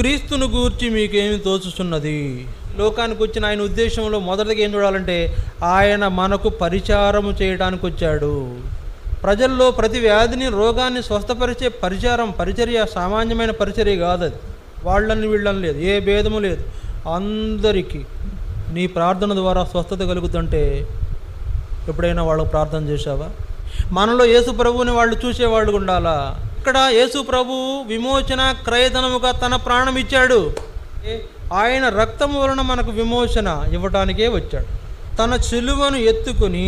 క్రీస్తును గూర్చి మీకేమి తోచుచున్నది? లోకానికి వచ్చిన ఆయన ఉద్దేశంలో మొదటిగా ఏం చూడాలంటే ఆయన మనకు పరిచారము చేయడానికి వచ్చాడు. ప్రజల్లో ప్రతి వ్యాధిని రోగాన్ని స్వస్థపరిచే పరిచర్య సామాన్యమైన పరిచర్య కాదు. అది వాళ్ళని వీళ్ళని లేదు, ఏ భేదము లేదు. అందరికీ నీ ప్రార్థన ద్వారా స్వస్థత కలుగుతుంటే ఎప్పుడైనా వాళ్ళకు ప్రార్థన చేశావా? మనలో యేసు ప్రభువుని వాళ్ళు చూసేవాళ్ళు ఉండాలా. ఇక్కడ యేసు ప్రభువు విమోచన క్రయధనముగా తన ప్రాణం ఇచ్చాడు. ఆయన రక్తము వలన మనకు విమోచన ఇవ్వటానికే వచ్చాడు. తన సిలువను ఎత్తుకుని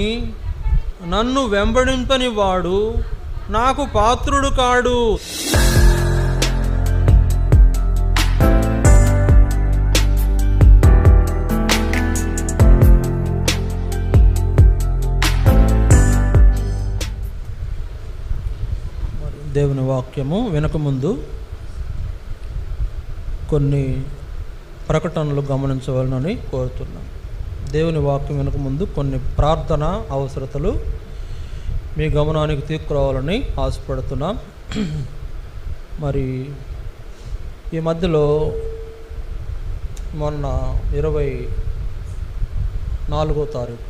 నన్ను వెంబడింపని వాడు నాకు పాత్రుడు కాడు. దేవుని వాక్యము వినకముందు కొన్ని ప్రకటనలు గమనించవాలని కోరుతున్నాను. దేవుని వాక్యం వినకముందు కొన్ని ప్రార్థన అవసరతలు మీ గమనానికి తీసుకురావాలని ఆశపడుతున్నాం. మరి ఈ మధ్యలో మొన్న 24వ తారీఖు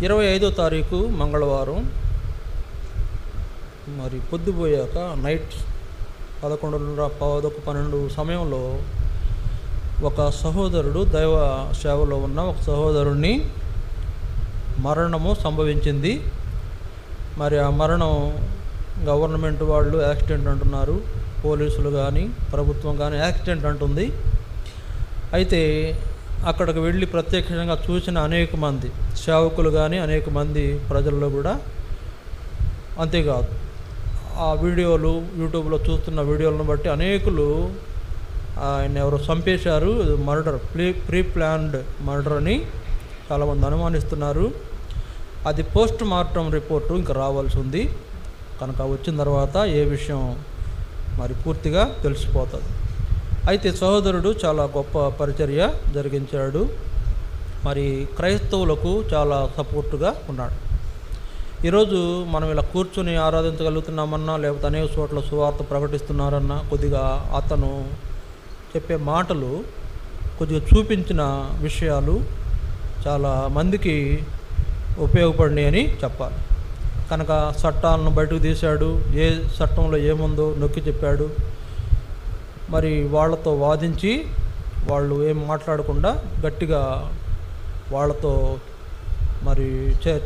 25వ తారీఖు మంగళవారం మరి పొద్దుపోయాక నైట్ 11:12 సమయంలో ఒక సహోదరుడు, దైవ సేవలో ఉన్న ఒక సహోదరుని మరణము సంభవించింది. మరి ఆ మరణం గవర్నమెంట్ వాళ్ళు యాక్సిడెంట్ అంటున్నారు, పోలీసులు కానీ ప్రభుత్వం కానీ యాక్సిడెంట్ అంటుంది. అయితే అక్కడికి వెళ్ళి ప్రత్యక్షంగా చూసిన అనేక మంది సేవకులు కానీ అనేక మంది ప్రజల్లో కూడా, అంతేకాదు ఆ వీడియోలు యూట్యూబ్లో చూస్తున్న వీడియోలను బట్టి అనేకులు ఆయన ఎవరో చంపేశారు, మర్డర్, ప్రీ ప్లాన్డ్ మర్డర్ అని చాలామంది అనుమానిస్తున్నారు. అది పోస్ట్ మార్టం రిపోర్టు ఇంకా రావాల్సి ఉంది కనుక వచ్చిన తర్వాత ఏ విషయం మరి పూర్తిగా తెలిసిపోతుంది. అయితే సహోదరుడు చాలా గొప్ప పరిచర్య జరిగించాడు. మరి క్రైస్తవులకు చాలా సపోర్టుగా ఉన్నాడు. ఈరోజు మనం ఇలా కూర్చొని ఆరాధించగలుగుతున్నామన్నా, లేకపోతే అనేక చోట్ల సువార్త ప్రకటిస్తున్నారన్నా, కొద్దిగా అతను చెప్పే మాటలు, కొద్దిగా చూపించిన విషయాలు చాలా మందికి ఉపయోగపడినాయి అని చెప్పాలి. కనుక చట్టాలను బయటకు తీశాడు, ఏ చట్టంలో ఏముందో నొక్కి చెప్పాడు. మరి వాళ్ళతో వాదించి వాళ్ళు ఏం మాట్లాడకుండా గట్టిగా వాళ్ళతో మరి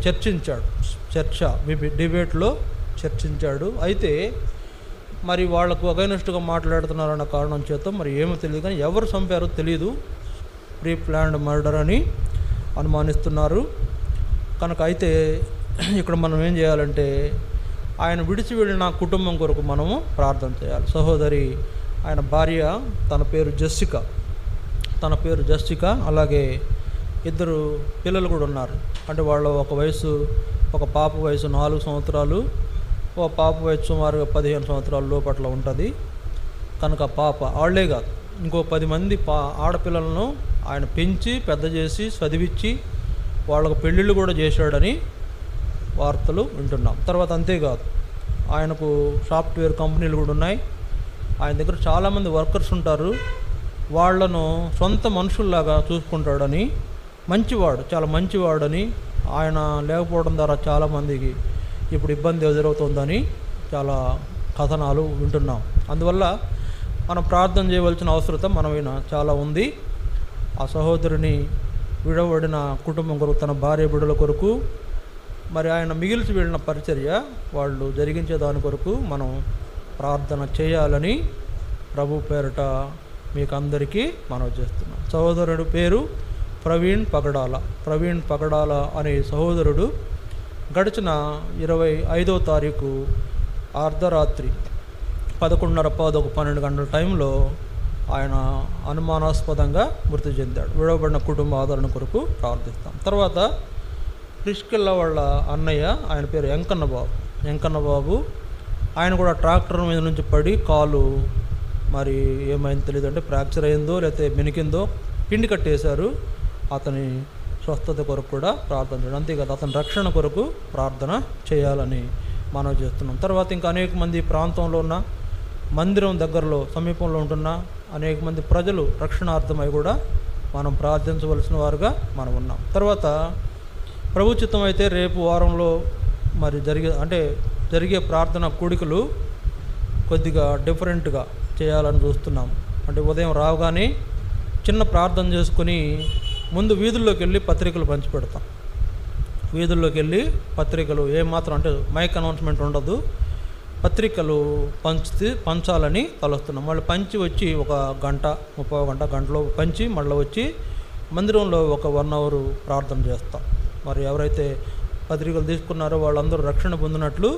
చర్చించాడు. డిబేట్లో చర్చించాడు. అయితే మరి వాళ్లకు అగైనెస్ట్గా మాట్లాడుతున్నారన్న కారణం చేత మరి ఏమో తెలియదు, కానీ ఎవరు చంపారో తెలియదు, ప్రీ ప్లాన్డ్ మర్డర్ అని అనుమానిస్తున్నారు. కనుక అయితే ఇక్కడ మనం ఏం చేయాలంటే ఆయన విడిచి వెళ్ళిన కుటుంబం కొరకు మనము ప్రార్థన చేయాలి. సహోదరి, ఆయన భార్య, తన పేరు జెస్సికా, అలాగే 2 పిల్లలు కూడా ఉన్నారు. అంటే వాళ్ళ ఒక పాప వయసు 4 సంవత్సరాలు, ఒక పాప వయసు సుమారుగా 15 సంవత్సరాల లోపట్ల ఉంటుంది. కనుక పాప వాళ్ళే కాదు, ఇంకో 10 మంది ఆడపిల్లలను ఆయన పెంచి పెద్ద చేసి చదివించి వాళ్ళకు పెళ్ళిళ్ళు కూడా చేశాడని వార్తలు వింటున్నాం. తర్వాత అంతేకాదు, ఆయనకు సాఫ్ట్వేర్ కంపెనీలు కూడా ఉన్నాయి. ఆయన దగ్గర చాలామంది వర్కర్స్ ఉంటారు. వాళ్లను సొంత మనుషుల్లాగా చూసుకుంటాడని, చాలా మంచివాడని, ఆయన లేకపోవడం ద్వారా చాలామందికి ఇప్పుడు ఇబ్బంది ఎదురవుతుందని చాలా కథనాలు వింటున్నాం. అందువల్ల మనం ప్రార్థన చేయవలసిన అవసరం మనమైన చాలా ఉంది. ఆ సహోదరుని విడవడిన కుటుంబం కొరకు, తన భార్య బిడ్డల కొరకు, మరి ఆయన మిగిల్చి వెళ్ళిన పరిచర్య వాళ్ళు జరిగించే దాని కొరకు మనం ప్రార్థన చేయాలని ప్రభు పేరిట మీకు అందరికీ మనవి చేస్తున్నాం. సహోదరుడు పేరు ప్రవీణ్ పగడాల అనే సహోదరుడు గడిచిన 25వ తారీఖు అర్ధరాత్రి 11:12 గంటల టైంలో ఆయన అనుమానాస్పదంగా మృతి చెందాడు. విడవబడిన కుటుంబ ఆదరణ కొరకు ప్రార్థిస్తాం. తర్వాత ప్రిస్కిల్లా వాళ్ళ అన్నయ్య, ఆయన పేరు వెంకన్న బాబు, ఆయన కూడా ట్రాక్టర్ మీద నుంచి పడి కాలు మరి ఏమైందో తెలియదు, అంటే ఫ్రాక్చర్ అయిందో లేకపోతే మెనికిందో, పిండి కట్టేశారు. అతని స్వస్థత కొరకు కూడా ప్రార్థన చేయడం, అంతేకాదు అతని రక్షణ కొరకు ప్రార్థన చేయాలని మనం చేస్తున్నాం. తర్వాత ఇంకా అనేక మంది ప్రాంతంలో ఉన్న మందిరం దగ్గరలో సమీపంలో ఉంటున్న అనేక మంది ప్రజలు రక్షణార్థమై కూడా మనం ప్రార్థించవలసిన వారుగా మనం ఉన్నాం. తర్వాత ప్రభు చిత్తం అయితే రేపు వారంలో మరి జరిగే ప్రార్థన కూడికలు కొద్దిగా డిఫరెంట్గా చేయాలని చూస్తున్నాం. అంటే ఉదయం రావగానే చిన్న ప్రార్థన చేసుకుని ముందు వీధుల్లోకి వెళ్ళి పత్రికలు పంచిపెడతాం. వీధుల్లోకి వెళ్ళి పత్రికలు ఏమాత్రం అంటే మైక్ అనౌన్స్మెంట్ ఉండదు, పత్రికలు పంచాలని తలుస్తున్నాం. మళ్ళీ పంచి వచ్చి ఒక గంట 30 గంటలో పంచి మళ్ళీ వచ్చి మందిరంలో ఒక 1 అవర్ ప్రార్థన చేస్తాం. మరి ఎవరైతే పత్రికలు తీసుకున్నారో వాళ్ళందరూ రక్షణ పొందినట్లు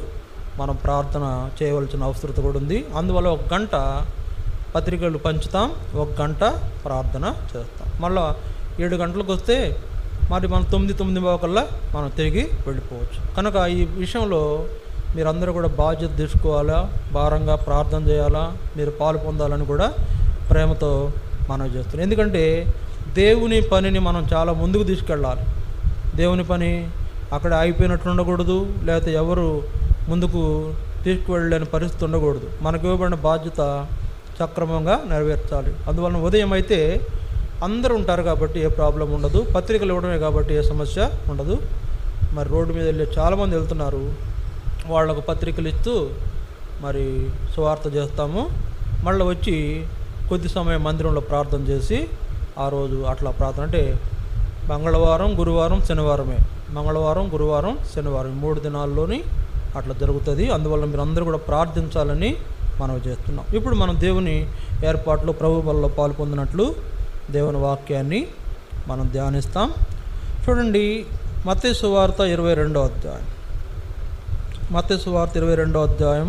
మనం ప్రార్థన చేయవలసిన అవసరం కూడా ఉంది. అందువల్ల 1 గంట పత్రికలు పంచుతాం, 1 గంట ప్రార్థన చేస్తాం. మళ్ళీ 7 గంటలకు వస్తే మరి మనం 9:30 కల్లా మనం తిరిగి వెళ్ళిపోవచ్చు. కనుక ఈ విషయంలో మీరందరూ కూడా బాధ్యత తీసుకోవాలా, భారంగా ప్రార్థన చేయాలా, మీరు పాలు పొందాలని కూడా ప్రేమతో మనం చేస్తున్నాం. ఎందుకంటే దేవుని పనిని మనం చాలా ముందుకు తీసుకెళ్ళాలి. దేవుని పని అక్కడ అయిపోయినట్లు ఉండకూడదు, లేకపోతే ఎవరు ముందుకు తీసుకువెళ్ళలేని పరిస్థితి ఉండకూడదు. మనకు ఇవ్వబడిన బాధ్యత సక్రమంగా నెరవేర్చాలి. అందువలన ఉదయం అయితే అందరూ ఉంటారు కాబట్టి ఏ ప్రాబ్లం ఉండదు, పత్రికలు ఇవ్వడమే కాబట్టి ఏ సమస్య ఉండదు. మరి రోడ్డు మీద వెళ్ళి చాలామంది వెళ్తున్నారు, వాళ్లకు పత్రికలు ఇస్తూ మరి సువార్త చేస్తాము. మళ్ళీ వచ్చి కొద్ది సమయం మందిరంలో ప్రార్థన చేసి ఆ రోజు అట్లా ప్రార్థన అంటే మంగళవారం, గురువారం, శనివారమే. మంగళవారం, గురువారం, శనివారం 3 దినాల్లోని అట్లా జరుగుతుంది. అందువల్ల మీరు అందరూ కూడా ప్రార్థించాలని మనం చేస్తున్నాం. ఇప్పుడు మనం దేవుని ఏర్పాట్లో ప్రభు బలలో పాల్పొందినట్లు దేవుని వాక్యాన్ని మనం ధ్యానిస్తాం. చూడండి, మత్తయి సువార్త 22వ అధ్యాయం. మత్తయి సువార్త 22వ అధ్యాయం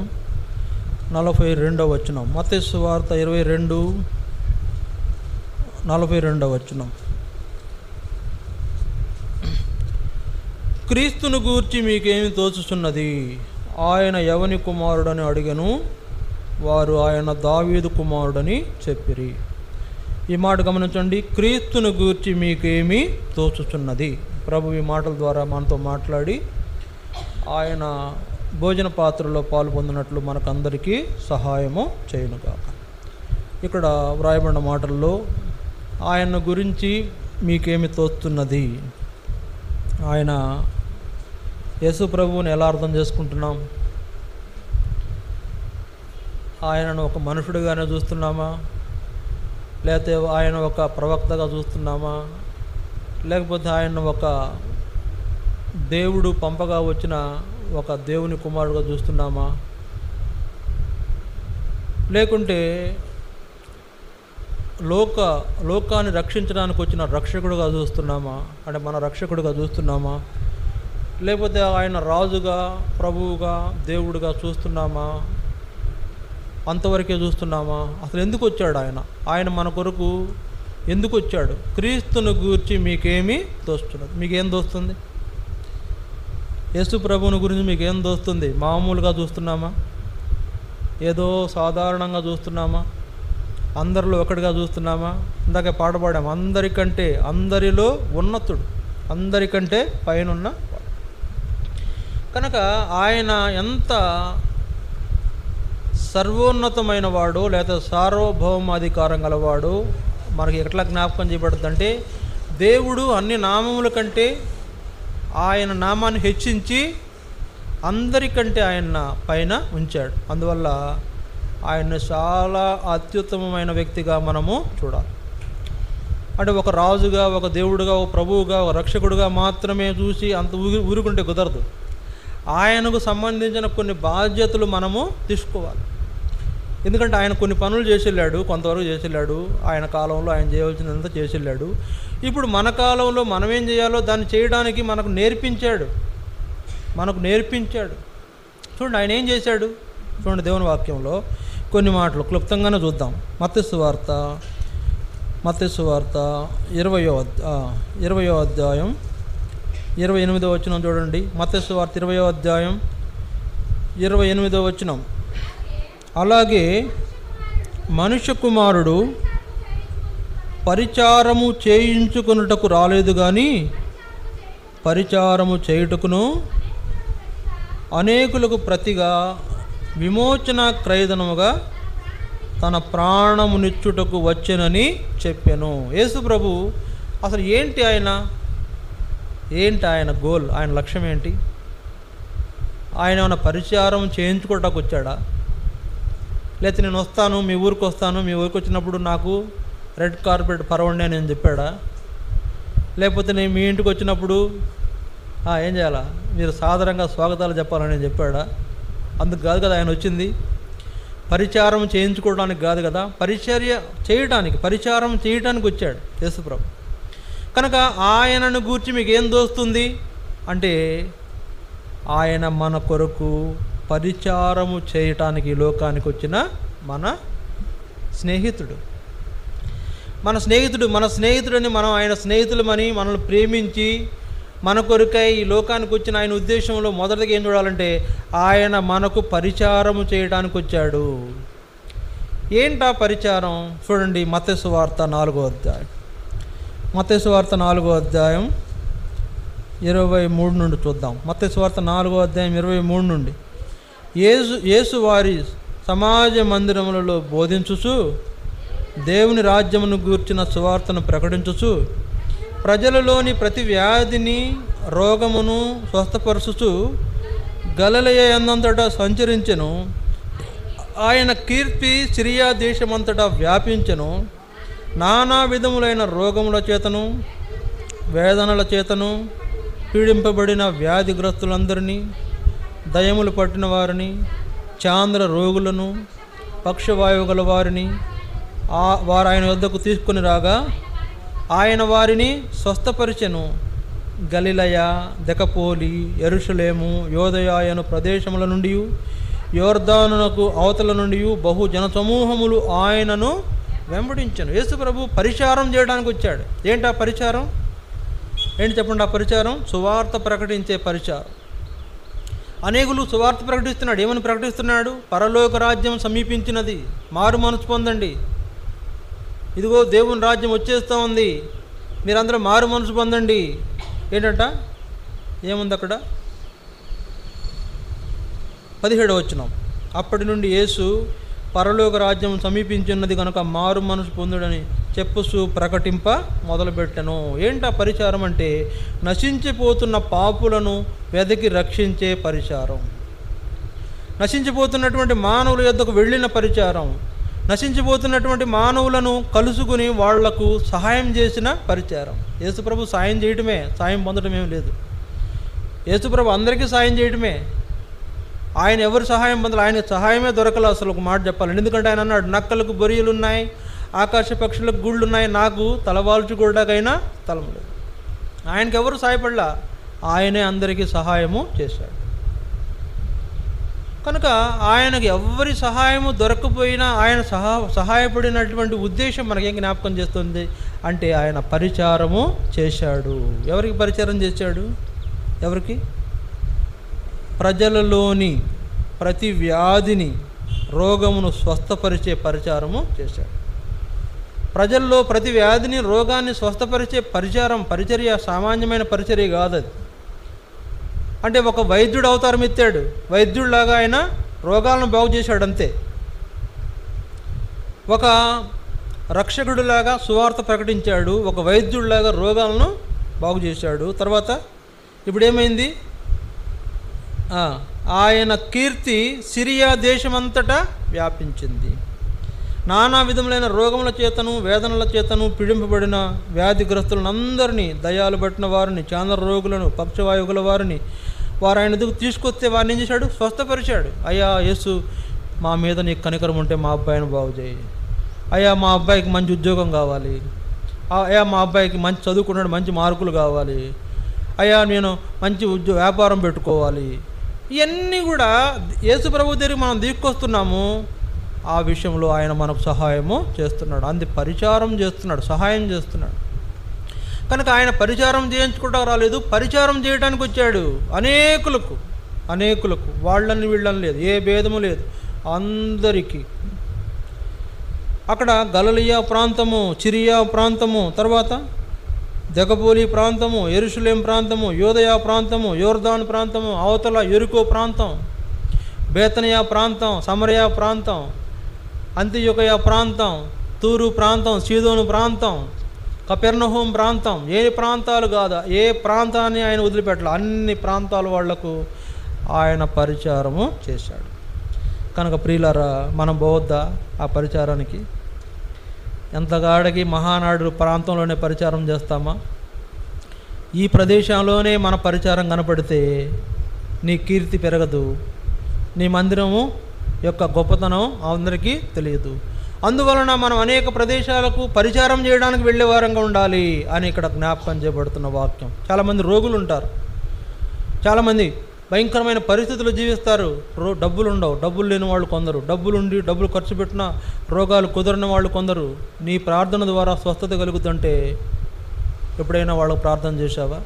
42వ వచనం. మత్తయి సువార్త 22:42 వచనం. క్రీస్తును గూర్చి మీకేమి తోచుచున్నది? ఆయన ఎవని కుమారుడని అడిగను. వారు ఆయన దావీదు కుమారుడని చెప్పిరి. ఈ మాట గమనించండి. క్రీస్తును గూర్చి మీకేమి తోచుచున్నది? ప్రభు ఈ మాటల ద్వారా మనతో మాట్లాడి ఆయన భోజన పాత్రలో పాలు పొందినట్లు మనకందరికీ సహాయము చేయునుగాక. ఇక్కడ వ్రాయబడిన మాటల్లో ఆయన గురించి మీకేమి తోస్తున్నది? ఆయన యేసు ప్రభువుని ఎలా అర్థం చేసుకుంటున్నాం? ఆయనను ఒక మనుషుడిగానే చూస్తున్నామా, లేకపోతే ఆయన ఒక ప్రవక్తగా చూస్తున్నామా, లేకపోతే ఆయన ఒక దేవుడు పంపగా వచ్చిన ఒక దేవుని కుమారుడుగా చూస్తున్నామా, లేకుంటే లోకాన్ని రక్షించడానికి వచ్చిన రక్షకుడుగా చూస్తున్నామా, అంటే మన రక్షకుడుగా చూస్తున్నామా, లేకపోతే ఆయన రాజుగా, ప్రభువుగా, దేవుడుగా చూస్తున్నామా, అంతవరకే చూస్తున్నామా? అసలు ఎందుకు వచ్చాడు ఆయన మన కొరకు ఎందుకు వచ్చాడు? క్రీస్తును గూర్చి మీకేమి తోస్తున్నది? మీకేం దోస్తుంది? యేసు ప్రభువుని గురించి మీకేం దోస్తుంది? మామూలుగా చూస్తున్నామా? ఏదో సాధారణంగా చూస్తున్నామా? అందరిలో ఒకటిగా చూస్తున్నామా? ఇందాక పాట పాడాం, అందరికంటే, అందరిలో ఉన్నతుడు, అందరికంటే పైనున్న. కనుక ఆయన ఎంత సర్వోన్నతమైన వాడు, లేదా సార్వభౌమాధికారం గలవాడు మనకి ఎట్లా జ్ఞాపకం చేయబడుతుందంటే, దేవుడు అన్ని నామముల కంటే ఆయన నామాన్ని హెచ్చించి అందరికంటే ఆయన పైన ఉంచాడు. అందువల్ల ఆయన చాలా అత్యుత్తమమైన వ్యక్తిగా మనము చూడాలి. అంటే ఒక రాజుగా, ఒక దేవుడుగా, ఒక ప్రభువుగా, ఒక రక్షకుడుగా మాత్రమే చూసి అంత ఊరుకుంటే కుదరదు. ఆయనకు సంబంధించిన కొన్ని బాధ్యతలు మనము తీసుకోవాలి. ఎందుకంటే ఆయన కొన్ని పనులు చేసిళ్ళాడు, కొంతవరకు చేసిళ్ళాడు. ఆయన కాలంలో ఆయన చేయవలసినంత చేసిళ్ళాడు. ఇప్పుడు మన కాలంలో మనం ఏం చేయాలో దాన్ని చేయడానికి మనకు నేర్పించాడు. చూడండి ఆయన ఏం చేశాడు. చూడండి దేవుని వాక్యంలో కొన్ని మాటలు క్లుప్తంగానే చూద్దాం. మత్తయి సువార్త 20వ అధ్యాయం 28వ వచనం చూడండి. మత్తయి సువార్త 20వ అధ్యాయం 28వ వచనం. అలాగే మనుష్య కుమారుడు పరిచారము చేయించుకొనుటకు రాలేదు కానీ పరిచారము చేయుటకును అనేకులకు ప్రతిగా విమోచన క్రయధనముగా తన ప్రాణమునిచ్చుటకు వచ్చెనని చెప్పాను. యేసు ప్రభు అసలు ఏంటి ఆయన గోల్, ఆయన లక్ష్యం ఏంటి? ఆయన ఏమైనా పరిచారం చేయించుకోవటానికి వచ్చాడా? లేకపోతే నేను వస్తాను, మీ ఊరికి వస్తాను, మీ ఊరికి వచ్చినప్పుడు నాకు రెడ్ కార్పెట్ పరవండి అని నేను చెప్పాడా? లేకపోతే నేను మీ ఇంటికి వచ్చినప్పుడు ఏం చేయాలా, మీరు సాధారణంగా స్వాగతాలు చెప్పాలని నేను చెప్పాడా? అందుకు కాదు కదా ఆయన వచ్చింది. పరిచారం చేయించుకోవడానికి కాదు కదా, పరిచారం చేయడానికి వచ్చాడు యేసుప్రభు. కనుక ఆయనను గూర్చి మీకు ఏం దోస్తుంది అంటే, ఆయన మన కొరకు పరిచారము చేయటానికి లోకానికి వచ్చిన మన స్నేహితుడు. మన స్నేహితుడని మనం ఆయన స్నేహితులమని మనల్ని ప్రేమించి మన కొరకై ఈ లోకానికి వచ్చిన ఆయన ఉద్దేశంలో మొదటిగా ఏం చూడాలంటే, ఆయన మనకు పరిచారము చేయడానికి వచ్చాడు. ఏంటా పరిచారం? చూడండి, మత్తయి సువార్త 4వ అధ్యాయం. మత్తయి సువార్త 4వ అధ్యాయం 23 నుండి చూద్దాం. మత్తయి సువార్త 4వ అధ్యాయం 23 నుండి. యేసు వారి సమాజ మందిరములలో బోధించుచు దేవుని రాజ్యమును గూర్చిన సువార్తను ప్రకటించుచు ప్రజలలోని ప్రతి వ్యాధిని రోగమును స్వస్థపరచుచు గలిలయ యందంతటా సంచరించెను. ఆయన కీర్తి సిరియా దేశమంతటా వ్యాపించెను. నానా విధములైన రోగముల చేతను వేదనల చేతను పీడింపబడిన వ్యాధిగ్రస్తులందరినీ, దయములు పట్టిన వారిని, చాంద్ర రోగులను, పక్షవాయువు గల వారిని వారు ఆయన వద్దకు తీసుకుని రాగా ఆయన వారిని స్వస్థపరిచెను. గలిలయ, దెకపోలి, యెరూషలేము, యోదయాయను ప్రదేశముల నుండి, యోర్దానునకు అవతల నుండి బహు జనసమూహములు ఆయనను వెంబడించెను. యేసు ప్రభు పరిచారం చేయడానికి వచ్చాడు. ఏంటి ఆ పరిచారం? ఏంటి చెప్పండి? ఆ పరిచారం సువార్త ప్రకటించే పరిచారం. అనేకులు సువార్త ప్రకటిస్తున్నాడు. ఏమని ప్రకటిస్తున్నాడు? పరలోక రాజ్యం సమీపించినది, మారు మనసు పొందండి, ఇదిగో దేవుని రాజ్యం వచ్చేస్తూ ఉంది, మీరందరూ మారు మనసు పొందండి. ఏంటంట? ఏముంది అక్కడ? 17వ వచనం. అప్పటి నుండి యేసు పరలోక రాజ్యం సమీపించున్నది కనుక మారు మనసు పొందుడని చెప్పుసు ప్రకటింప మొదలుపెట్టెను. ఏంటా పరిచారం అంటే? నశించిపోతున్న పాపులను వెదకి రక్షించే పరిచారం, నశించిపోతున్నటువంటి మానవుల యొద్దకు వెళ్ళిన పరిచారం, నశించిపోతున్నటువంటి మానవులను కలుసుకుని వాళ్లకు సహాయం చేసిన పరిచారం. యేసుప్రభు సాయం చేయటమే, సాయం పొందటమేం లేదు. యేసుప్రభు అందరికీ సాయం చేయటమే. ఆయన ఎవరు సహాయం పొందాలి? ఆయన సహాయమే దొరకలేదు అసలు, ఒక మాట చెప్పాలి. ఎందుకంటే ఆయన అన్నాడు, నక్కలకు బొరియలు ఉన్నాయి, ఆకాశ పక్షులకు గుళ్ళు ఉన్నాయి, నాకు తలవాల్చుకోవడానికైనా స్థలం లేదు. ఆయనకి ఎవరు సహాయపడలా, ఆయనే అందరికీ సహాయము చేశాడు. కనుక ఆయనకు ఎవరి సహాయము దొరకపోయినా ఆయన సహాయపడినటువంటి ఉద్దేశం మనకేం జ్ఞాపకం చేస్తుంది అంటే, ఆయన పరిచారము చేశాడు. ఎవరికి పరిచారం చేశాడు? ఎవరికి? ప్రజలలోని ప్రతి వ్యాధిని, రోగమును స్వస్థపరిచే పరిచారము చేశాడు. ప్రజల్లో ప్రతి వ్యాధిని, రోగాన్ని స్వస్థపరిచే పరిచర్య సామాన్యమైన పరిచర్య కాదు అది. అంటే ఒక వైద్యుడు అవతారం ఎత్తాడు, వైద్యుడిలాగా ఆయన రోగాలను బాగు చేశాడు అంతే. ఒక రక్షకుడిలాగా సువార్త ప్రకటించాడు, ఒక వైద్యుడిలాగా రోగాలను బాగు చేశాడు. తర్వాత ఇప్పుడు ఏమైంది? ఆయన కీర్తి సిరియా దేశమంతటా వ్యాపించింది. నానా విధములైన రోగముల చేతను వేదనల చేతను పీడింపబడిన వ్యాధిగ్రస్తులందరినీ, దయాలు పట్టిన వారిని, చాంద్ర రోగులను, పక్షవాయువుల వారిని వారు ఆయన దగ్గర తీసుకొస్తే వారిని ఏం చేశాడు? స్వస్థపరిచాడు. అయ్యా యేసు, మా మీద నీకు కనికరం ఉంటే మా అబ్బాయిని బాగు చేయి. అయ్యా మా అబ్బాయికి మంచి ఉద్యోగం కావాలి. అయ్యా మా అబ్బాయికి మంచి చదువుకున్నాడు, మంచి మార్కులు కావాలి. అయ్యా నేను మంచి వ్యాపారం పెట్టుకోవాలి. ఇవన్నీ కూడా యేసు ప్రభు దగ్గరికి మనం తీసుకొస్తున్నాము. ఆ విషయంలో ఆయన మనకు సహాయము చేస్తున్నాడు. పరిచారం చేస్తున్నాడు, సహాయం చేస్తున్నాడు. కనుక ఆయన పరిచారం చేయించుకుంటా రాలేదు, పరిచారం చేయడానికి వచ్చాడు. అనేకులకు వాళ్ళని వీళ్ళని లేదు, ఏ భేదము లేదు, అందరికీ. అక్కడ గలిలయ ప్రాంతము, సిరియా ప్రాంతము, తర్వాత దెకపూలి ప్రాంతము, యెరూషలేం ప్రాంతము, యూదయ ప్రాంతము, యోర్దాను ప్రాంతము, అవతల యెరికో ప్రాంతం, బేతనియా ప్రాంతం, సమరయ ప్రాంతం, అంతియొకయ ప్రాంతం, తూరు ప్రాంతం, సీదోను ప్రాంతం, కపెర్నహూం ప్రాంతం, ఏ ప్రాంతాలు కాదా, ఏ ప్రాంతాన్ని ఆయన వదిలిపెట్టాలి, అన్ని ప్రాంతాల వాళ్లకు ఆయన పరిచారము చేశాడు. కనుక ప్రియులారా, మనం పోవద్దా ఆ పరిచారానికి? ఎంతగాడికి మహానాడు ప్రాంతంలోనే పరిచారం చేస్తామా? ఈ ప్రదేశంలోనే మన పరిచారం కనపడితే నీ కీర్తి పెరగదు, నీ మందిరము యొక్క గొప్పతనం అందరికీ తెలియదు. అందువలన మనం అనేక ప్రదేశాలకు పరిచారం చేయడానికి వెళ్ళే వారంగా ఉండాలి అని ఇక్కడ జ్ఞాపకం చేయబడుతున్న వాక్యం. చాలామంది రోగులు ఉంటారు, చాలామంది భయంకరమైన పరిస్థితులు జీవిస్తారు. డబ్బులు ఉండవు, డబ్బులు లేని వాళ్ళు కొందరు, డబ్బులుండి డబ్బులు ఖర్చు పెట్టిన రోగాలు కుదరని వాళ్ళు కొందరు. నీ ప్రార్థన ద్వారా స్వస్థత కలుగుతుంటే ఎప్పుడైనా వాళ్ళకు ప్రార్థన చేశావా?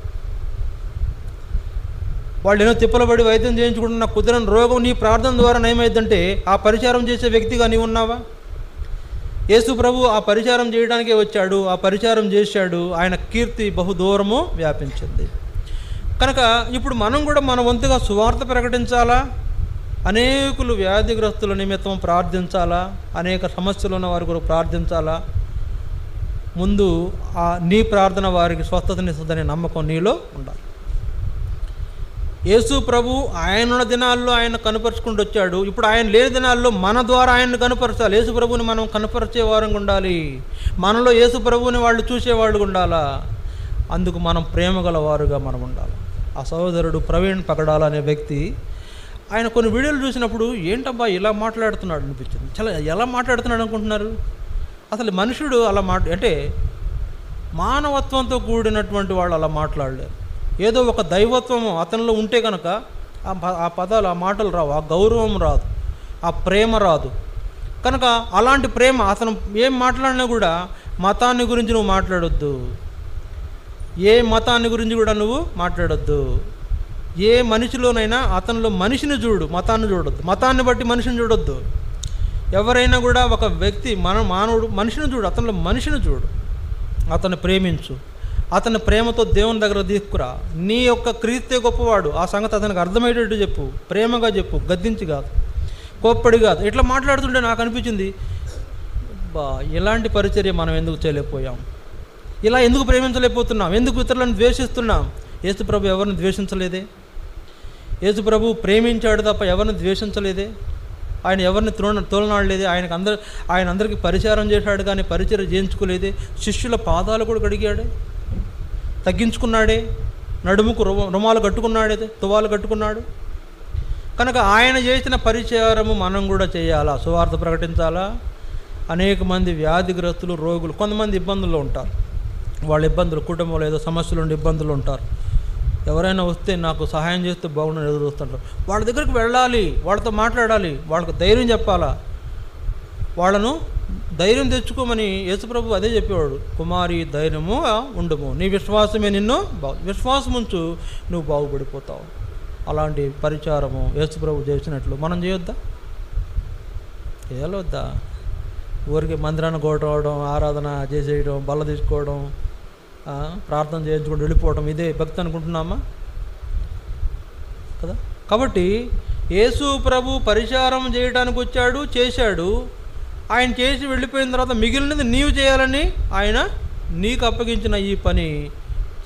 వాళ్ళు ఏదో తిప్పలబడి వైద్యం చేయించుకుంటున్న కుదరని రోగం నీ ప్రార్థన ద్వారా నయమైందంటే ఆ పరిచారం చేసే వ్యక్తిగా నీవు ఉన్నావా? యేసు ప్రభు ఆ పరిచారం చేయడానికే వచ్చాడు, ఆ పరిచారం చేశాడు, ఆయన కీర్తి బహుదూరము వ్యాపించింది. కనుక ఇప్పుడు మనం కూడా మన వంతుగా సువార్త ప్రకటించాలా, అనేకులు వ్యాధిగ్రస్తుల నిమిత్తం ప్రార్థించాలా, అనేక సమస్యలు ఉన్న వారి కొరకు ప్రార్థించాలా. ముందు నీ ప్రార్థన వారికి స్వస్థతనిస్తుందనే నమ్మకం నీలో ఉండాలి. యేసు ప్రభు ఆయనున్న దినాల్లో ఆయన కనుపరుచుకుంటూ వచ్చాడు. ఇప్పుడు ఆయన లేని దినాల్లో మన ద్వారా ఆయన్ని కనుపరచాలి. యేసు ప్రభువుని మనం కనుపరిచే వారంగా ఉండాలి. మనలో యేసు ప్రభువుని వాళ్ళు చూసేవాళ్ళు ఉండాలా. అందుకు మనం ప్రేమ గల వారుగా మనం ఉండాలి. ఆ సహోదరుడు ప్రవీణ్ పగడాల అనే వ్యక్తి, ఆయన కొన్ని వీడియోలు చూసినప్పుడు ఏంటబ్బా ఇలా మాట్లాడుతున్నాడు అనిపించింది. చాలా ఎలా మాట్లాడుతున్నాడు అనుకుంటున్నారు? అసలు మనుషుడు అలా అంటే మానవత్వంతో కూడినటువంటి వాళ్ళు అలా మాట్లాడలేరు. ఏదో ఒక దైవత్వము అతనిలో ఉంటే కనుక ఆ పదాలు, ఆ మాటలు రావు, ఆ గౌరవం రాదు, ఆ ప్రేమ రాదు. కనుక అలాంటి ప్రేమ, అతను ఏం మాట్లాడినా కూడా మతాన్ని గురించి నువ్వు మాట్లాడొద్దు, ఏ మతాన్ని గురించి కూడా నువ్వు మాట్లాడొద్దు. ఏ మనిషిలోనైనా అతనిలో మనిషిని చూడు, మతాన్ని చూడొద్దు, మతాన్ని బట్టి మనిషిని చూడొద్దు. ఎవరైనా కూడా ఒక వ్యక్తి మానవుడు మనిషిని చూడు, అతనిలో మనిషిని చూడు, అతన్ని ప్రేమించు, అతని ప్రేమతో దేవుని దగ్గర తీసుకురా. నీ యొక్క క్రీస్తే గొప్పవాడు, ఆ సంగతి అతనికి అర్థమయ్యేటట్టు చెప్పు, ప్రేమగా చెప్పు, గద్దించి కాదు, కోప్పడి కాదు. ఇట్లా మాట్లాడుతుంటే నాకు అనిపించింది, ఇలాంటి పరిచర్య మనం ఎందుకు చేయలేకపోయాం, ఇలా ఎందుకు ప్రేమించలేకపోతున్నాం, ఎందుకు ఇతరులను ద్వేషిస్తున్నాం? యేసు ప్రభు ఎవరిని ద్వేషించలేదే, యేసు ప్రభు ప్రేమించాడు తప్ప ఎవరిని ద్వేషించలేదే, ఆయన ఎవరిని తోలనాడలేదే, ఆయన అందరికీ పరిచారం చేశాడు కానీ పరిచర్య చేయించుకోలేదే. శిష్యుల పాదాలు కూడా కడిగాడే, తగ్గించుకున్నాడే, నడుముకు రుమాలు కట్టుకున్నాడే, తువాలు కట్టుకున్నాడు. కనుక ఆయన చేసిన పరిచారము మనం కూడా చేయాలా, సువార్త ప్రకటించాలా. అనేక మంది వ్యాధిగ్రస్తులు, రోగులు, కొంతమంది ఇబ్బందుల్లో ఉంటారు. వాళ్ళ ఇబ్బందులు, కుటుంబంలో ఏదో సమస్యలు ఉండి ఇబ్బందులు ఉంటారు. ఎవరైనా వస్తే నాకు సహాయం చేస్తే బాగుండని ఎదురు చూస్తుంటారు. వాళ్ళ దగ్గరికి వెళ్ళాలి, వాళ్ళతో మాట్లాడాలి, వాళ్ళకు ధైర్యం చెప్పాలా, వాళ్ళను ధైర్యం తెచ్చుకోమని యేసుప్రభు అదే చెప్పేవాడు. కుమారి ధైర్యము ఉండము, నీ విశ్వాసమే నిన్ను విశ్వాసం ఉంచు, నువ్వు బాగుపడిపోతావు. అలాంటి పరిచారము యేసుప్రభు చేసినట్లు మనం చేయొద్దా? చేయాలొద్దా? ఊరికి మందిరాన్ని కొట్టవడం, ఆరాధన చేసేయడం, బల్ల తీసుకోవడం, ప్రార్థన చేయించుకుంటూ వెళ్ళిపోవడం, ఇదే భక్తి అనుకుంటున్నామా కదా? కాబట్టి యేసు ప్రభు పరిచారం చేయడానికి వచ్చాడు, చేశాడు. ఆయన చేసి వెళ్ళిపోయిన తర్వాత మిగిలినది నీవు చేయాలని ఆయన నీకు అప్పగించిన ఈ పని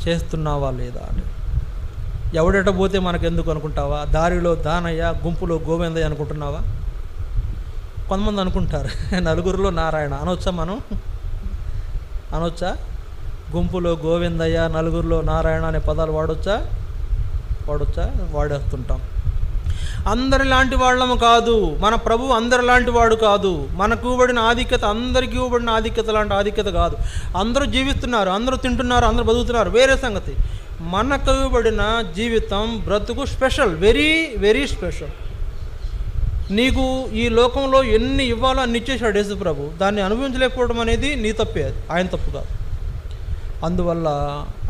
చేస్తున్నావా లేదా అని. ఎవడెట పోతే మనకెందుకు అనుకుంటావా? దారిలో దానయ్య, గుంపులో గోవిందయ్య అనుకుంటున్నావా? కొంతమంది అనుకుంటారు నలుగురిలో నారాయణ అనొచ్చా? మనం అనొచ్చా? గుంపులో గోవిందయ్య, నలుగురిలో నారాయణ అనే పదాలు వాడొచ్చా? వాడేస్తుంటాం. అందరిలాంటి వాళ్ళము కాదు, మన ప్రభు అందరిలాంటి వాడు కాదు. మనకు ఇవ్వబడిన ఆధిక్యత అందరికీ ఇవ్వబడిన ఆధిక్యత లాంటి ఆధిక్యత కాదు. అందరూ జీవిస్తున్నారు, అందరూ తింటున్నారు, అందరూ బతుకుతున్నారు, వేరే సంగతి. మనకు ఇవ్వబడిన జీవితం, బ్రతుకు స్పెషల్, వెరీ వెరీ స్పెషల్. నీకు ఈ లోకంలో ఎన్ని ఇవ్వాలో అన్ని ఇచ్చేశాడు యేసు ప్రభు. దాన్ని అనుభవించలేకపోవడం అనేది నీ తప్పే, ఆయన తప్పు కాదు. అందువల్ల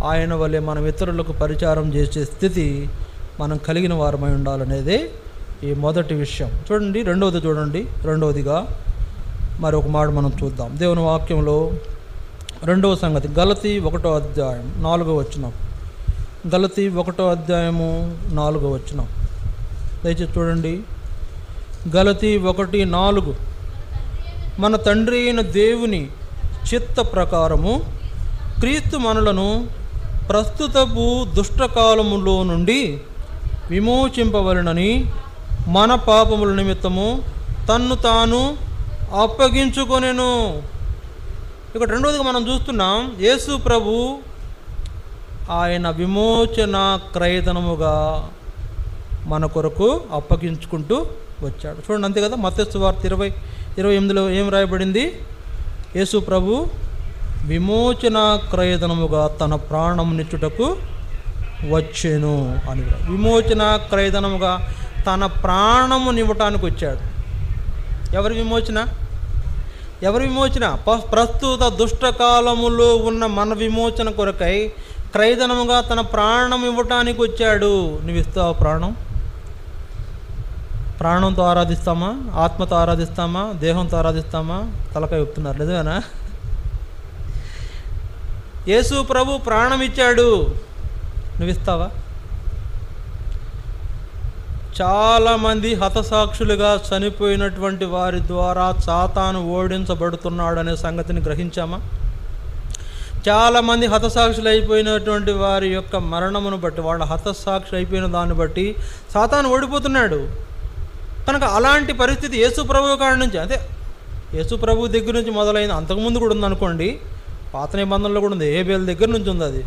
ఆయన వల్లే మనం ఇతరులకు పరిచారం చేసే స్థితి మనం కలిగిన వారమై ఉండాలనేదే ఈ మొదటి విషయం. చూడండి, రెండవదిగా మరొక మాట మనం చూద్దాం. దేవుని వాక్యంలో రెండవ సంగతి గలతీ 1వ అధ్యాయం 4వ వచనం. గలతీ 1వ అధ్యాయము 4వ వచనం దయచేసి చూడండి. గలతీ 1:4 మన తండ్రి అయిన దేవుని చిత్త ప్రకారము క్రీస్తు మనలను ప్రస్తుతపు దుష్టకాలములో నుండి విమోచింపవలెనని మన పాపముల నిమిత్తము తన్ను తాను అప్పగించుకొనెను. ఇక్కడ రెండవదిగా మనం చూస్తున్నాం, యేసు ప్రభు ఆయన విమోచన క్రయధనముగా మన కొరకు అప్పగించుకుంటూ వచ్చాడు. చూడండి, అంతే కదా. మత్తయి సువార్త 20:28 ఏం రాయబడింది? యేసు ప్రభు విమోచన క్రయధనముగా తన ప్రాణమునిచ్చుటకు వచ్చెను అని. విమోచన క్రయధనముగా తన ప్రాణమునివ్వటానికి వచ్చాడు. ఎవరి విమోచన? ప్రస్తుత దుష్టకాలములో ఉన్న మన విమోచన కొరకై క్రయధనముగా తన ప్రాణం ఇవ్వటానికి వచ్చాడు. నువ్వు ఇస్తావు ప్రాణం? ప్రాణంతో ఆరాధిస్తామా? ఆత్మతో ఆరాధిస్తామా? దేహంతో ఆరాధిస్తామా? తలకాయ చెప్తున్నారు నిజమేనా? యేసు ప్రభు ప్రాణం ఇచ్చాడు, నువ్వు ఇస్తావా? చాలామంది హతసాక్షులుగా చనిపోయినటువంటి వారి ద్వారా సాతాను ఓడించబడుతున్నాడనే సంగతిని గ్రహించామా? చాలామంది హతసాక్షులు అయిపోయినటువంటి వారి యొక్క మరణమును బట్టి, వాళ్ళ హతసాక్షి అయిపోయిన దాన్ని బట్టి సాతాను ఓడిపోతున్నాడు. కనుక అలాంటి పరిస్థితి యేసు ప్రభు కాడి నుంచి, అదే యేసు ప్రభు దగ్గర నుంచి మొదలైంది. అంతకుముందు కూడా ఉందనుకోండి, పాత నిబంధనలో కూడా ఉంది, హేబేల్ దగ్గర నుంచి ఉంది అది.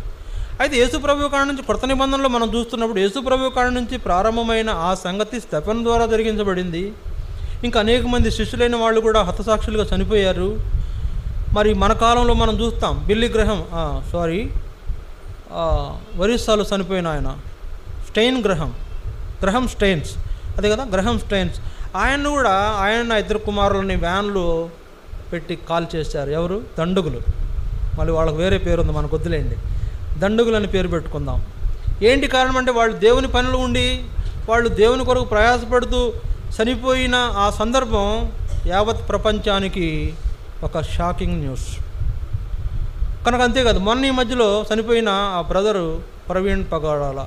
అయితే యేసు ప్రభు కాడి నుంచి కొత్త నిబంధనలో మనం చూస్తున్నప్పుడు యేసు ప్రభు కాడి నుంచి ప్రారంభమైన ఆ సంగతి స్టెఫెన్ ద్వారా జరిగించబడింది. ఇంకా అనేక మంది శిష్యులైన వాళ్ళు కూడా హతసాక్షులుగా చనిపోయారు. మరి మన కాలంలో మనం చూస్తాం, బిల్లీ గ్రహం ఒరిస్సాలో చనిపోయిన ఆయన గ్రహం స్టెయిన్స్, అదే కదా, గ్రహం స్టెయిన్స్. ఆయన కూడా ఆయన 2 కుమారులని వ్యాన్లో పెట్టి కాల్ చేశారు. ఎవరు? దండుగులు. మళ్ళీ వాళ్ళకి వేరే పేరు ఉంది, మనకు వద్దులేండి, దండుగులు అని పేరు పెట్టుకుందాం. ఏంటి కారణం అంటే వాళ్ళు దేవుని పనులు ఉండి వాళ్ళు దేవుని కొరకు ప్రయాసపడుతూ చనిపోయిన ఆ సందర్భం యావత్ ప్రపంచానికి ఒక షాకింగ్ న్యూస్. కనుక అంతేకాదు, మొన్న ఈ మధ్యలో చనిపోయిన ఆ బ్రదరు ప్రవీణ్ పగడాల,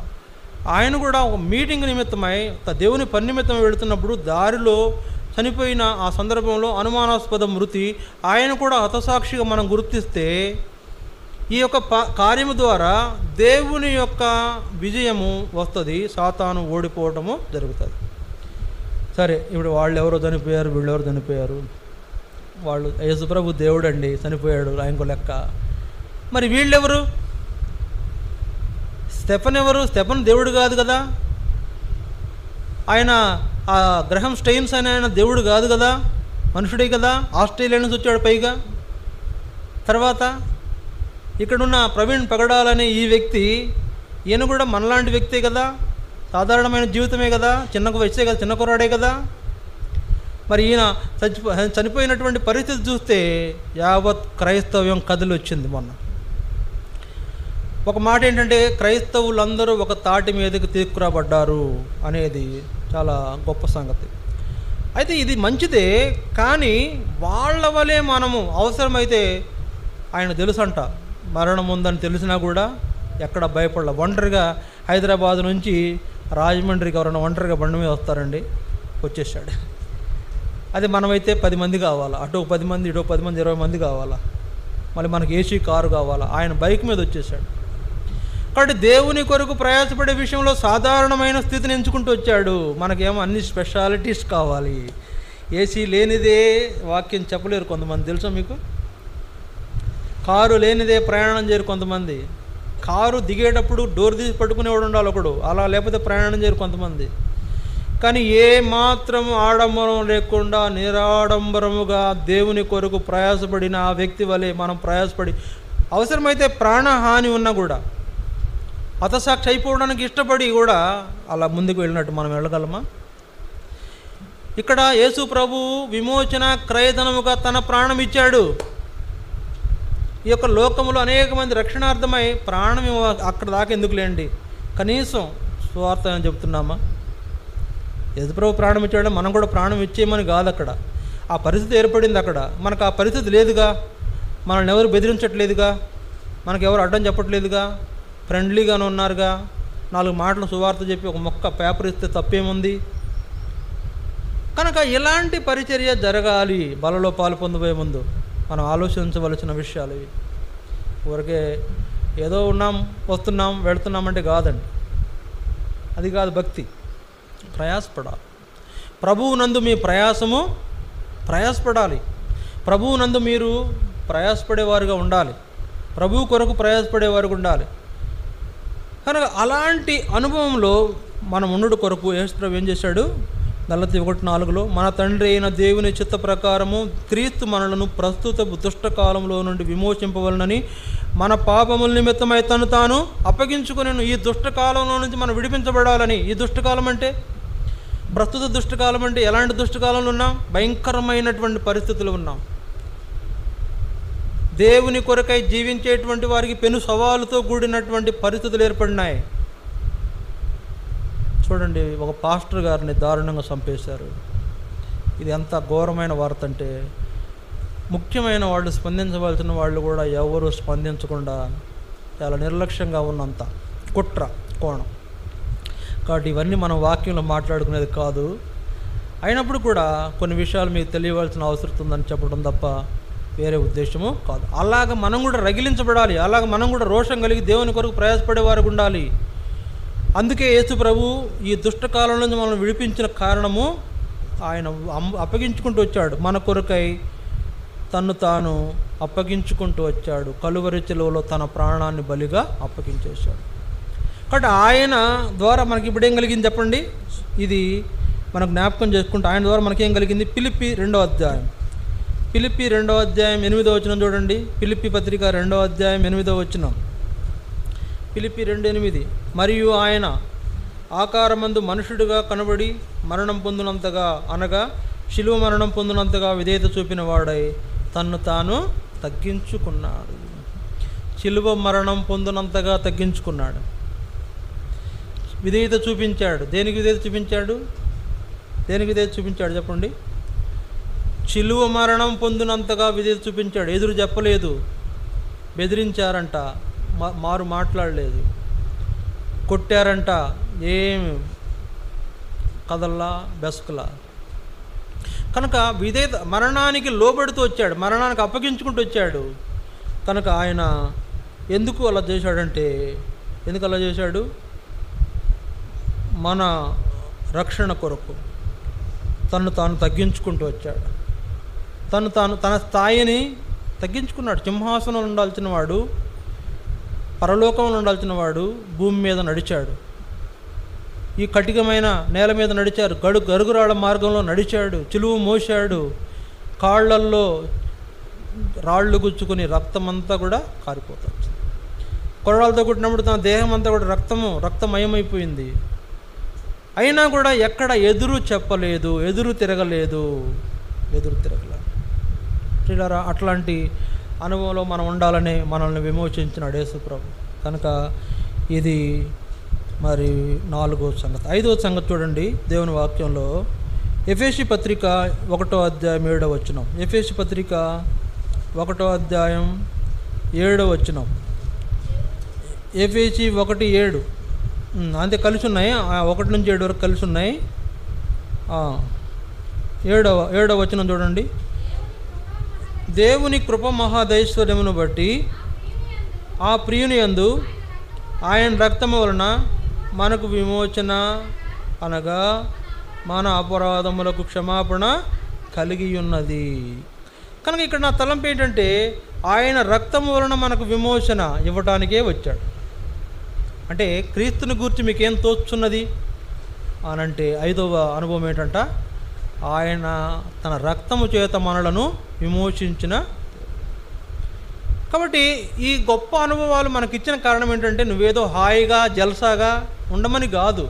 ఆయన కూడా ఒక మీటింగ్ నిమిత్తమై దేవుని పని నిమిత్తం వెళుతున్నప్పుడు దారిలో చనిపోయిన ఆ సందర్భంలో అనుమానాస్పద మృతి. ఆయన కూడా హతసాక్షిగా మనం గుర్తిస్తే ఈ యొక్క కార్యము ద్వారా దేవుని యొక్క విజయము వస్తుంది, సాతాను ఓడిపోవటము జరుగుతుంది. సరే, ఇప్పుడు వాళ్ళు ఎవరో చనిపోయారు, వీళ్ళెవరు చనిపోయారు. వాళ్ళు యేసుప్రభు దేవుడు అండి, చనిపోయాడు, ఆయనకు లెక్క. మరి వీళ్ళెవరు? స్టెఫెన్ ఎవరు? స్టెఫెన్ దేవుడు కాదు కదా. ఆయన ఆ గ్రహం స్టెయిన్స్ అని ఆయన దేవుడు కాదు కదా, మనుషుడే కదా. ఆస్ట్రేలియా నుంచి వచ్చాడు పైగా. తర్వాత ఇక్కడున్న ప్రవీణ్ పగడాలనే ఈ వ్యక్తి, ఈయన కూడా మనలాంటి వ్యక్తే కదా, సాధారణమైన జీవితమే కదా, చిన్న వయసే కదా, చిన్న కుర్రాడే కదా. మరి ఈయన చనిపోయినటువంటి పరిస్థితి చూస్తే యావత్ క్రైస్తవ్యం కదిలి వచ్చింది. మొన్న ఒక మాట ఏంటంటే, క్రైస్తవులందరూ ఒక తాటి మీదకి తీసుకురాబడ్డారు అనేది చాలా గొప్ప సంగతి. అయితే ఇది మంచిదే, కానీ వాళ్ళ వలె మనము అవసరమైతే, ఆయన తెలుసంట మరణం ఉందని తెలిసినా కూడా ఎక్కడ భయపడలే. ఒంటరిగా హైదరాబాద్ నుంచి రాజమండ్రికి ఎవరైనా ఒంటరిగా బండి మీద వస్తారండి, వచ్చేసాడు. అది మనమైతే 10 మంది కావాలా, అటు 10 మంది, ఇటు 10 మంది, 20 మంది కావాలా, మళ్ళీ మనకి ఏసీ కారు కావాలా. ఆయన బైక్ మీద వచ్చేసాడు. కాబట్టి దేవుని కొరకు ప్రయాసపడే విషయంలో సాధారణమైన స్థితిని ఎంచుకుంటూ వచ్చాడు. మనకేమో అన్ని స్పెషాలిటీస్ కావాలి. ఏసీ లేనిదే వాక్యం చెప్పలేరు కొంతమంది, తెలుసా మీకు? కారు లేనిదే ప్రయాణం చేయరు కొంతమంది. కారు దిగేటప్పుడు డోర్ తీసి పట్టుకునేవాడు ఉండాలి ఒకడు, అలా లేకపోతే ప్రయాణం చేయరు కొంతమంది. కానీ ఏ మాత్రం ఆడంబరం లేకుండా నిరాడంబరముగా దేవుని కొరకు ప్రయాసపడిన ఆ వ్యక్తి వలె మనం ప్రయాసపడి, అవసరమైతే ప్రాణహాని ఉన్నా కూడా, హతసాక్షి అయిపోవడానికి ఇష్టపడి కూడా అలా ముందుకు వెళ్ళినట్టు మనం వెళ్ళగలమా? ఇక్కడ యేసు ప్రభు విమోచన క్రయధనముగా తన ప్రాణం ఇచ్చాడు. ఈ యొక్క లోకములో అనేక మంది రక్షణార్థమై ప్రాణం అక్కడ దాకా ఎందుకులేండి, కనీసం స్వార్థ అని చెప్తున్నామా? యేసుప్రభు ప్రాణం ఇచ్చాడు, మనం కూడా ప్రాణం ఇచ్చేయమని కాదు. అక్కడ ఆ పరిస్థితి ఏర్పడింది, అక్కడ మనకు ఆ పరిస్థితి లేదుగా. మనల్ని ఎవరు బెదిరించట్లేదుగా, మనకు ఎవరు అడ్డం చెప్పట్లేదుగా, ఫ్రెండ్లీగానే ఉన్నారుగా. 4 మాటలు సువార్త చెప్పి ఒక మొక్క పేపర్ ఇస్తే తప్పేముంది? కనుక ఇలాంటి పరిచర్య జరగాలి. బలలో పాలు పొందబోయే ముందు మనం ఆలోచించవలసిన విషయాలు ఇవి. ఊరికే ఏదో ఉన్నాం, వస్తున్నాం, వెళుతున్నామంటే కాదండి. అది కాదు భక్తి. ప్రయాసపడాలి. ప్రభువునందు మీ ప్రయాసపడాలి. ప్రభువునందు మీరు ప్రయాసపడేవారుగా ఉండాలి. ప్రభువు కొరకు ప్రయాసపడేవారుగా ఉండాలి. కనుక అలాంటి అనుభవంలో మనం ఉండుట కొరకు యేసుప్రభువు ఏం చేశాడు? గలతీ 1:4 మన తండ్రి అయిన దేవుని చిత్త ప్రకారము క్రీస్తు మనలను ప్రస్తుత దుష్టకాలంలో నుండి విమోచింపవలనని మన పాపముల నిమిత్తమై తను తాను అప్పగించుకుని ఈ దుష్టకాలంలో నుంచి మనం విడిపించబడాలని. ఈ దుష్టకాలం అంటే ప్రస్తుత దుష్టకాలం అంటే ఎలాంటి దుష్టకాలంలో ఉన్నాం? భయంకరమైనటువంటి పరిస్థితులు ఉన్నాం. దేవుని కొరకై జీవించేటువంటి వారికి పెను సవాలుతో కూడినటువంటి పరిస్థితులు ఏర్పడినాయి. చూడండి, ఒక పాస్టర్ గారిని దారుణంగా చంపేశారు. ఇది ఎంత ఘోరమైన వార్త అంటే, ముఖ్యమైన వాళ్ళు స్పందించవలసిన వాళ్ళు కూడా ఎవరు స్పందించకుండా చాలా నిర్లక్ష్యంగా ఉన్నంత కుట్ర కోణం. కాబట్టి ఇవన్నీ మనం వాక్యంలో మాట్లాడుకునేది కాదు. అయినప్పుడు కూడా కొన్ని విషయాలు మీకు తెలియవలసిన అవసరం ఉందని చెప్పడం తప్ప వేరే ఉద్దేశము కాదు. అలాగ మనం కూడా రగిలించబడాలి. అలాగ మనం కూడా రోషం కలిగి దేవుని కొరకు ప్రయాసపడేవారు ఉండాలి. అందుకే యేసు ప్రభు ఈ దుష్టకాలం నుంచి మనం విడిపించిన కారణము ఆయన అప్పగించుకుంటూ వచ్చాడు. మన కొరకై తన్ను తాను అప్పగించుకుంటూ వచ్చాడు. కలువరి శిలువలో తన ప్రాణాన్ని బలిగా అప్పగించేశాడు. కాబట్టి ఆయన ద్వారా మనకి ఇప్పుడు ఏం కలిగింది చెప్పండి? ఇది మనకు జ్ఞాపకం చేసుకుంటే ఆయన ద్వారా మనకేం కలిగింది? ఫిలిప్పీ 2వ అధ్యాయం. ఫిలిప్పీ 2వ అధ్యాయం 8వ వచనం చూడండి. ఫిలిప్పీ పత్రిక 2వ అధ్యాయం 8వ వచనం. ఫిలిప్పీ 2:8 మరియు ఆయన ఆకారమందు మనుషుడిగా కనబడి మరణం పొందినంతగా, అనగా శిలువ మరణం పొందినంతగా విధేయత చూపిన వాడై తన్ను తాను తగ్గించుకున్నాడు. శిలువ మరణం పొందినంతగా తగ్గించుకున్నాడు. విధేయత చూపించాడు. దేనికి విధేయత చూపించాడు? చెప్పండి. శిలువ మరణం పొందినంతగా విధేయత చూపించాడు. ఎదురు చెప్పలేదు, బెదిరించారంట, మారు మాట్లాడలేదు, కొట్టారంట, ఏమి కదల్లా బెసకలా. కనుక విధేయత, మరణానికి లోబడుతూ వచ్చాడు, మరణానికి అప్పగించుకుంటూ వచ్చాడు. కనుక ఆయన ఎందుకు అలా చేశాడంటే, ఎందుకు అలా చేశాడు? మన రక్షణ కొరకు తను తాను తగ్గించుకుంటూ వచ్చాడు. తన స్థాయిని తగ్గించుకున్నాడు. సింహాసనంలో ఉండాల్సిన వాడు, పరలోకంలో ఉండాల్సిన వాడు భూమి మీద నడిచాడు. ఈ కఠినమైన నేల మీద నడిచారు. గరుగురాళ్ళ మార్గంలో నడిచాడు. చిలువ మోశాడు. కాళ్ళల్లో రాళ్ళు గుచ్చుకుని రక్తమంతా కూడా కారిపోతుంది. కొరడాలతో కొట్టినప్పుడు తన దేహం అంతా కూడా రక్తమయమైపోయింది. అయినా కూడా ఎక్కడ ఎదురు చెప్పలేదు, ఎదురు తిరగలేదు. ప్రియులారా, అట్లాంటి అనుభవంలో మనం ఉండాలని మనల్ని విమోచించినాడు యేసు ప్రభు. కనుక ఇది మరి 4వ సంగతి. 5వ సంగతి చూడండి దేవుని వాక్యంలో. ఎఫెసీ పత్రిక 1వ అధ్యాయం 7వ వచనం. ఎఫెసీ పత్రిక 1వ అధ్యాయం 7వ వచనం. ఎఫెసీ 1:7 అంతే కలిసి ఉన్నాయి. 1 నుంచి 7 వరకు కలిసి ఉన్నాయి. 7వ వచనం చూడండి. దేవుని కృప మహాదైశ్వర్యమును బట్టి ఆ ప్రియుని యందు ఆయన రక్తము వలన మనకు విమోచన, అనగా మన అపరాధములకు క్షమాపణ కలిగి ఉన్నది. కనుక ఇక్కడ నా తలంపు ఏంటంటే, ఆయన రక్తము వలన మనకు విమోచన ఇవ్వటానికే వచ్చాడు. అంటే క్రీస్తుని గురించి మీకేం తోచున్నది అనంటే, 5వ అనుభవం ఏంటంట, ఆయన తన రక్తము చేత మనలను విమోచించిన. కాబట్టి ఈ గొప్ప అనుభవాలు మనకిచ్చిన కారణం ఏంటంటే, నువ్వేదో హాయిగా జల్సాగా ఉండమని కాదు,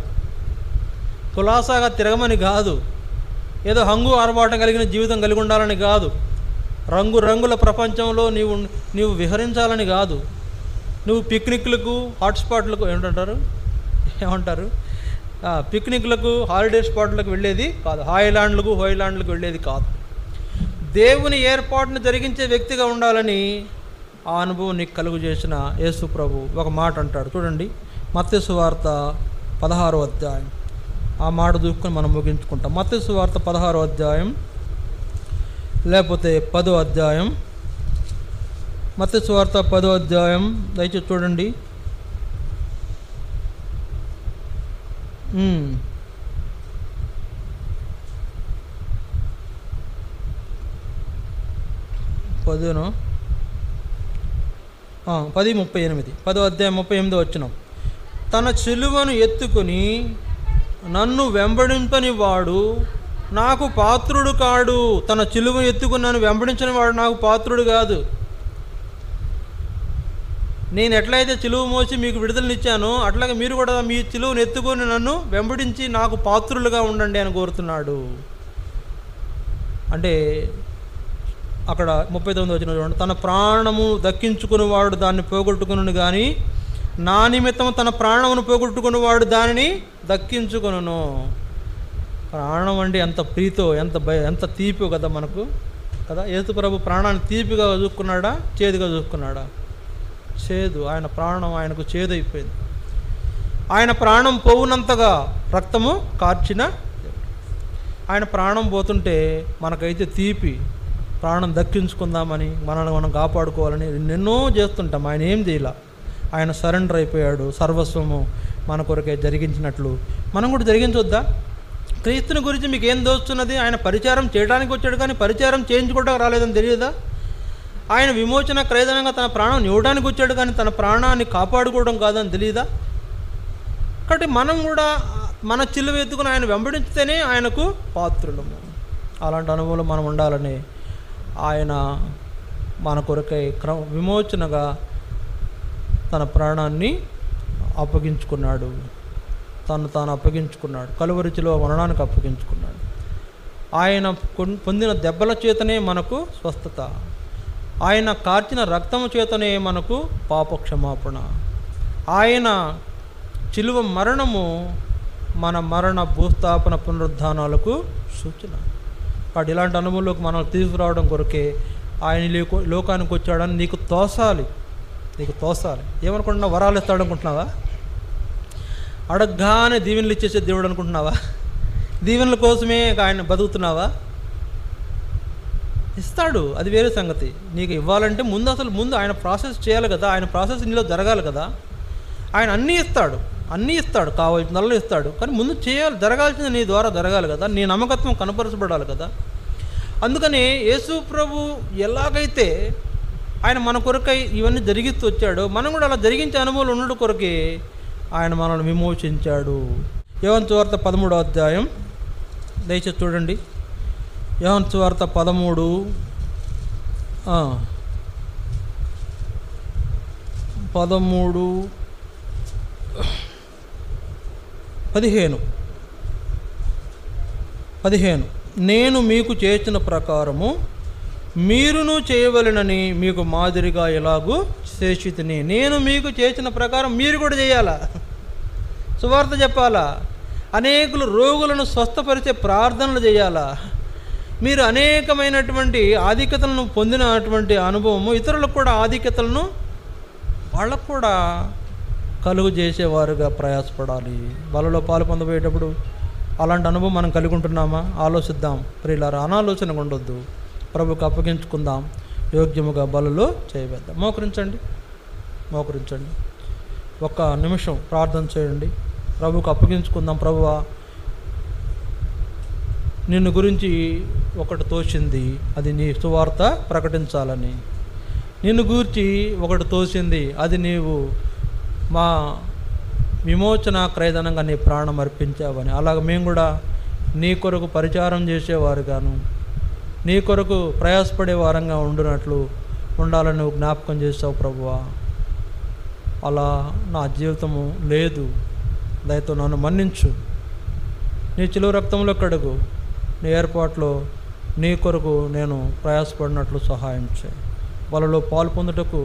కులాసాగా తిరగమని కాదు, ఏదో హంగు ఆర్భాటం కలిగిన జీవితం కలిగి ఉండాలని కాదు, రంగుల ప్రపంచంలో నీవు విహరించాలని కాదు, నువ్వు పిక్నిక్లకు హాట్స్పాట్లకు ఏమంటారు పిక్నిక్లకు హాలిడే స్పాట్లకు వెళ్ళేది కాదు, హాయిలాండ్లకు వెళ్ళేది కాదు. దేవుని ఏర్పాటును జరిగించే వ్యక్తిగా ఉండాలని ఆ అనుభవం నీకు కలుగు చేసిన యేసు ప్రభు ఒక మాట అంటాడు. చూడండి, మత్తయి సువార్త 16వ అధ్యాయం. ఆ మాట చూసుకొని మనం ముగించుకుంటాం. మత్తయి సువార్త 16వ అధ్యాయం లేకపోతే 10వ అధ్యాయం. మత్తయి సువార్త 10వ అధ్యాయం దయచేసి చూడండి. పదిను 10:38 10వ అధ్యాయం 38వ వచనం. తన సిలువను ఎత్తుకుని నన్ను వెంబడింపని వాడు నాకు పాత్రుడు కాడు. తన సిలువను ఎత్తుకుని నన్ను వెంబడించని వాడు నాకు పాత్రుడు కాదు. నేను ఎట్లయితే సిలువ మోసి మీకు విడుదలనిచ్చానో అట్లాగే మీరు కూడా మీ సిలువను ఎత్తుకొని నన్ను వెంబడించి నాకు పాత్రులుగా ఉండండి అని కోరుతున్నాడు. అంటే అక్కడ 39వ వచనం చూడండి. తన ప్రాణము దక్కించుకుని వాడు దాన్ని పోగొట్టుకును కానీ నా నిమిత్తం తన ప్రాణమును పోగొట్టుకుని వాడు దానిని దక్కించుకొనును. ప్రాణం అంటే ఎంత ప్రీతో, ఎంత తీపో కదా మనకు కదా. యేసు ప్రభు ప్రాణాన్ని తీపిగా చూసుకున్నాడా, చేదుగా చూసుకున్నాడా? చేదు. ఆయన ప్రాణం ఆయనకు చేదు అయిపోయింది. ఆయన ప్రాణం పోవునంతగా రక్తము కార్చిన ఆయన ప్రాణం పోతుంటే మనకైతే తీపి, ప్రాణం దక్కించుకుందామని మనల్ని మనం కాపాడుకోవాలని ఎన్నో చేస్తుంటాం. ఆయన ఏం చేయాల, ఆయన సరెండర్ అయిపోయాడు. సర్వస్వము మన కొరకే జరిగించినట్లు మనం కూడా జరిగించొద్దా? క్రీస్తుని గురించి మీకు ఏం దోస్తున్నది? ఆయన పరిచారం చేయడానికి వచ్చాడు కానీ పరిచారం చేయించుకోవడానికి రాలేదని తెలియదా? ఆయన విమోచన క్రయధనంగా తన ప్రాణం ఇవ్వడానికి వచ్చాడు కానీ తన ప్రాణాన్ని కాపాడుకోవడం కాదని తెలియదా? కాబట్టి మనం కూడా మన చిలువ ఎత్తుకుని ఆయన వెంబడించితేనే ఆయనకు పాత్రులము. అలాంటి అనుభవంలో మనం ఉండాలని ఆయన మన కొరకై విమోచనగా తన ప్రాణాన్ని అప్పగించుకున్నాడు. తాను అప్పగించుకున్నాడు. కలువరిచిలో మరణానికి అప్పగించుకున్నాడు. ఆయన పొందిన దెబ్బల చేతనే మనకు స్వస్థత. ఆయన కార్చిన రక్తము చేతనే మనకు పాపక్షమాపణ. ఆయన చిలువ మరణము మన మరణ భూస్థాపన పునరుద్ధానాలకు సూచన. కాబట్టి ఇలాంటి అనుభవంలోకి మనం తీసుకురావడం కొరకే ఆయన లోకానికి వచ్చాడని నీకు తోసాలి. ఏమనుకుంటున్నావు? వరాలు ఇస్తాడు అనుకుంటున్నావా? అడగ్గానే దీవెనలు ఇచ్చేసే దేవుడు అనుకుంటున్నావా? దీవెనల కోసమే ఆయన బతుకుతున్నావా? ఇస్తాడు, అది వేరే సంగతి. నీకు ఇవ్వాలంటే ముందు ఆయన ప్రాసెస్ చేయాలి కదా. ఆయన ప్రాసెస్ నీలో జరగాలి కదా. ఆయన అన్నీ ఇస్తాడు, కావాల్సినల్లా ఇస్తాడు. కానీ ముందు చేయాలి, జరగాల్సింది నీ ద్వారా జరగాలి కదా. నీ నమ్మకత్వం కనపరచబడాలి కదా. అందుకని యేసు ప్రభు ఎలాగైతే ఆయన మన కొరకై ఇవన్నీ జరిగిస్తూ వచ్చాడో మనం కూడా అలా జరిగించే అనుభవాలు ఉండడం కొరకే ఆయన మనల్ని విమోచించాడు. యోహాను సువార్త 13వ అధ్యాయం దయచేసి చూడండి. యోహాను సువార్త 13 15 నేను మీకు చేసిన ప్రకారము మీరును చేయవలెనని మీకు మాదిరిగా ఎలాగూ చేసితిని. నేను మీకు చేసిన ప్రకారం మీరు కూడా చేయాలా, సువార్త చెప్పాలా, అనేకులు రోగులను స్వస్థపరిచే ప్రార్థనలు చేయాలా. మీరు అనేకమైనటువంటి ఆధిక్యతలను పొందినటువంటి అనుభవము ఇతరులకు కూడా ఆధిక్యతలను వాళ్ళకు కూడా కలుగు చేసేవారుగా ప్రయాసపడాలి. వాళ్ళలో పాలు పొందబోయేటప్పుడు అలాంటి అనుభవం మనం కలిగి ఉంటున్నామా? ఆలోచిద్దాం ప్రియులారా. అనాలోచనగా ఉండొద్దు. ప్రభుకు అప్పగించుకుందాం, యోగ్యముగా బలలో చేయవేద్దాం. మోకరించండి. ఒక్క నిమిషం ప్రార్థన చేయండి. ప్రభుకు అప్పగించుకుందాం. ప్రభువా, నిన్ను గురించి ఒకటి తోచింది, అది నీ సువార్త ప్రకటించాలని. నిన్ను గూర్చి ఒకటి తోచింది, అది నీవు మా విమోచన క్రయధనంగా నీ ప్రాణం అర్పించావని. అలాగ మేము కూడా నీ కొరకు పరిచారం చేసేవారుగాను, నీ కొరకు ప్రయాసపడే వారంగా ఉండాలని నువ్వు జ్ఞాపకం చేసావు ప్రభువా. అలా నా జీవితము లేదు, దయతో నన్ను మన్నించు. నీ చిలువ రక్తంలో కడుగు. నీ ఏర్పాట్లో నీ కొరకు నేను ప్రయాసపడినట్లు సహాయం చేయి. వాళ్ళలో పాలు పొందుటకు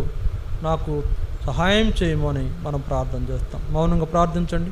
నాకు సహాయం చేయమని మనం ప్రార్థన చేస్తాం. మౌనంగా ప్రార్థించండి.